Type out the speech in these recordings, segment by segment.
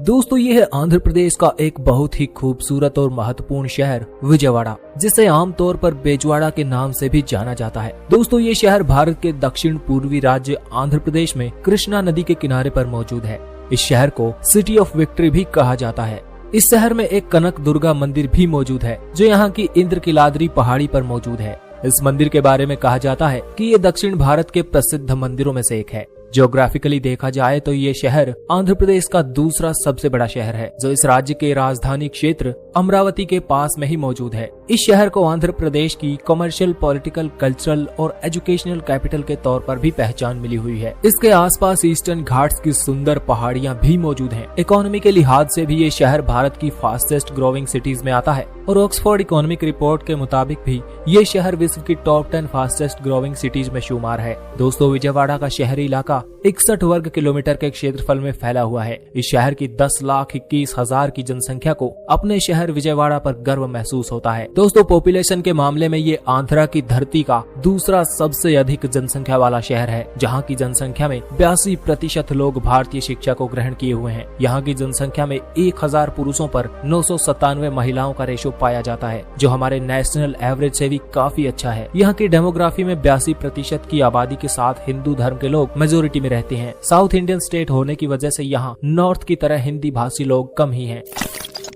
दोस्तों ये है आंध्र प्रदेश का एक बहुत ही खूबसूरत और महत्वपूर्ण शहर विजयवाड़ा, जिसे आमतौर पर बेजवाड़ा के नाम से भी जाना जाता है। दोस्तों ये शहर भारत के दक्षिण पूर्वी राज्य आंध्र प्रदेश में कृष्णा नदी के किनारे पर मौजूद है। इस शहर को सिटी ऑफ विक्ट्री भी कहा जाता है। इस शहर में एक कनक दुर्गा मंदिर भी मौजूद है, जो यहाँ की इंद्रकिलाद्री पहाड़ी पर मौजूद है। इस मंदिर के बारे में कहा जाता है कि ये दक्षिण भारत के प्रसिद्ध मंदिरों में से एक है। ज्योग्राफिकली देखा जाए तो ये शहर आंध्र प्रदेश का दूसरा सबसे बड़ा शहर है, जो इस राज्य के राजधानी क्षेत्र अमरावती के पास में ही मौजूद है। इस शहर को आंध्र प्रदेश की कमर्शियल, पॉलिटिकल, कल्चरल और एजुकेशनल कैपिटल के तौर पर भी पहचान मिली हुई है। इसके आसपास ईस्टर्न घाट्स की सुंदर पहाड़ियां भी मौजूद हैं। इकोनॉमी के लिहाज से भी ये शहर भारत की फास्टेस्ट ग्रोइंग सिटीज में आता है और ऑक्सफोर्ड इकोनॉमिक रिपोर्ट के मुताबिक भी ये शहर विश्व की टॉप 10 फास्टेस्ट ग्रोइंग सिटीज में शुमार है। दोस्तों विजयवाड़ा का शहरी इलाका 61 वर्ग किलोमीटर के क्षेत्रफल में फैला हुआ है। इस शहर की 10,21,000 की जनसंख्या को अपने शहर विजयवाड़ा पर गर्व महसूस होता है। दोस्तों पॉपुलेशन के मामले में ये आंध्रा की धरती का दूसरा सबसे अधिक जनसंख्या वाला शहर है, जहाँ की जनसंख्या में 82% लोग भारतीय शिक्षा को ग्रहण किए हुए हैं। यहाँ की जनसंख्या में 1000 पुरुषों पर 997 महिलाओं का रेशो पाया जाता है, जो हमारे नेशनल एवरेज से भी काफी अच्छा है। यहाँ की डेमोग्राफी में 82% की आबादी के साथ हिंदू धर्म के लोग मेजोरिटी में रहते हैं। साउथ इंडियन स्टेट होने की वजह से यहाँ नॉर्थ की तरह हिंदी भाषी लोग कम ही हैं।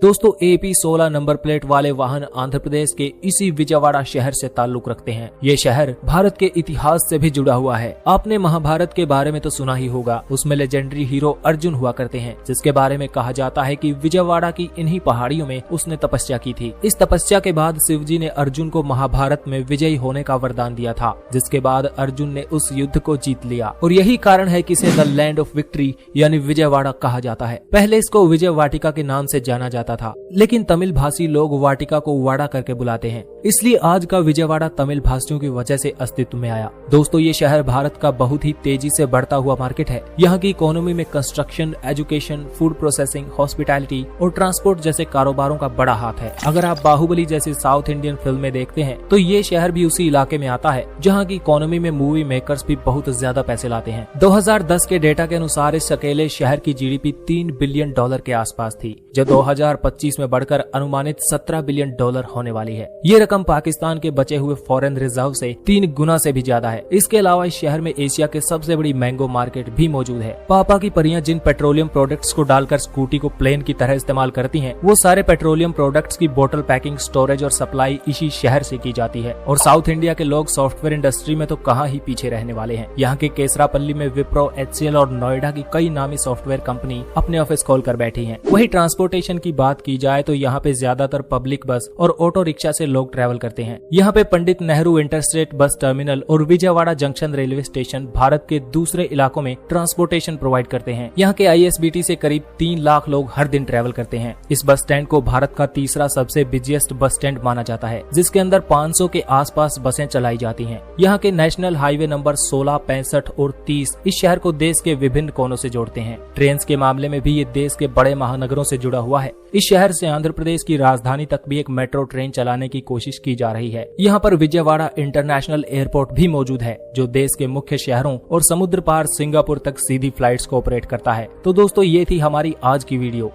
दोस्तों AP 16 नंबर प्लेट वाले वाहन आंध्र प्रदेश के इसी विजयवाड़ा शहर से ताल्लुक रखते हैं। ये शहर भारत के इतिहास से भी जुड़ा हुआ है। आपने महाभारत के बारे में तो सुना ही होगा। उसमें लेजेंडरी हीरो अर्जुन हुआ करते हैं, जिसके बारे में कहा जाता है कि विजयवाड़ा की इन्हीं पहाड़ियों में उसने तपस्या की थी। इस तपस्या के बाद शिवजी ने अर्जुन को महाभारत में विजयी होने का वरदान दिया था, जिसके बाद अर्जुन ने उस युद्ध को जीत लिया और यही कारण है कि इसे द लैंड ऑफ विक्ट्री यानी विजयवाड़ा कहा जाता है। पहले इसको विजय वाटिका के नाम से जाना जाता था, लेकिन तमिल भाषी लोग वाटिका को वाड़ा करके बुलाते हैं, इसलिए आज का विजयवाड़ा तमिल भाषियों की वजह से अस्तित्व में आया। दोस्तों ये शहर भारत का बहुत ही तेजी से बढ़ता हुआ मार्केट है। यहाँ की इकोनॉमी में construction, education, food processing, hospitality और ट्रांसपोर्ट जैसे कारोबारों का बड़ा हाथ है। अगर आप बाहुबली जैसी साउथ इंडियन फिल्में देखते हैं तो ये शहर भी उसी इलाके में आता है, जहाँ की इकोनॉमी में मूवी मेकर्स भी बहुत ज्यादा पैसे लाते हैं। 2010 के डेटा के अनुसार इस अकेले शहर की GDP $3 बिलियन के आसपास थी, जो 2025 में बढ़कर अनुमानित $17 बिलियन होने वाली है। ये रकम पाकिस्तान के बचे हुए फॉरेन रिजर्व से 3 गुना से भी ज्यादा है। इसके अलावा इस शहर में एशिया के सबसे बड़ी मैंगो मार्केट भी मौजूद है। पापा की परियां जिन पेट्रोलियम प्रोडक्ट्स को डालकर स्कूटी को प्लेन की तरह इस्तेमाल करती हैं, वो सारे पेट्रोलियम प्रोडक्ट्स की बोतल पैकिंग, स्टोरेज और सप्लाई इसी शहर से की जाती है। और साउथ इंडिया के लोग सॉफ्टवेयर इंडस्ट्री में तो कहाँ ही पीछे रहने वाले हैं। यहाँ के केसरापल्ली में विप्रो, HCL और नोएडा की कई नामी सॉफ्टवेयर कंपनी अपने ऑफिस खोल कर बैठी है। वही ट्रांसपोर्टेशन की बात की जाए तो यहाँ पे ज्यादातर पब्लिक बस और ऑटो रिक्शा से लोग ट्रैवल करते हैं। यहाँ पे Pandit Nehru interstate bus terminal और Vijayawada junction railway station Bharat के दूसरे इलाकों में ट्रांसपोर्टेशन प्रोवाइड करते हैं। यहाँ के ISBT से करीब 3 लाख लोग हर दिन ट्रैवल करते हैं। इस बस स्टैंड को भारत का तीसरा सबसे बिजिएस्ट बस स्टैंड माना जाता है, जिसके अंदर 500 के आसपास बसें चलाई जाती हैं। यहाँ के नेशनल हाईवे नंबर 16, 65 और 30 इस शहर को देश के विभिन्न कोनों से जोड़ते हैं। ट्रेन के मामले में भी ये देश के बड़े महानगरों से जुड़ा हुआ है। इस शहर से आंध्र प्रदेश की राजधानी तक भी एक मेट्रो ट्रेन चलाने की कोशिश की जा रही है। यहाँ पर विजयवाड़ा इंटरनेशनल एयरपोर्ट भी मौजूद है, जो देश के मुख्य शहरों और समुद्र पार सिंगापुर तक सीधी फ्लाइट्स को ऑपरेट करता है। तो दोस्तों ये थी हमारी आज की वीडियो।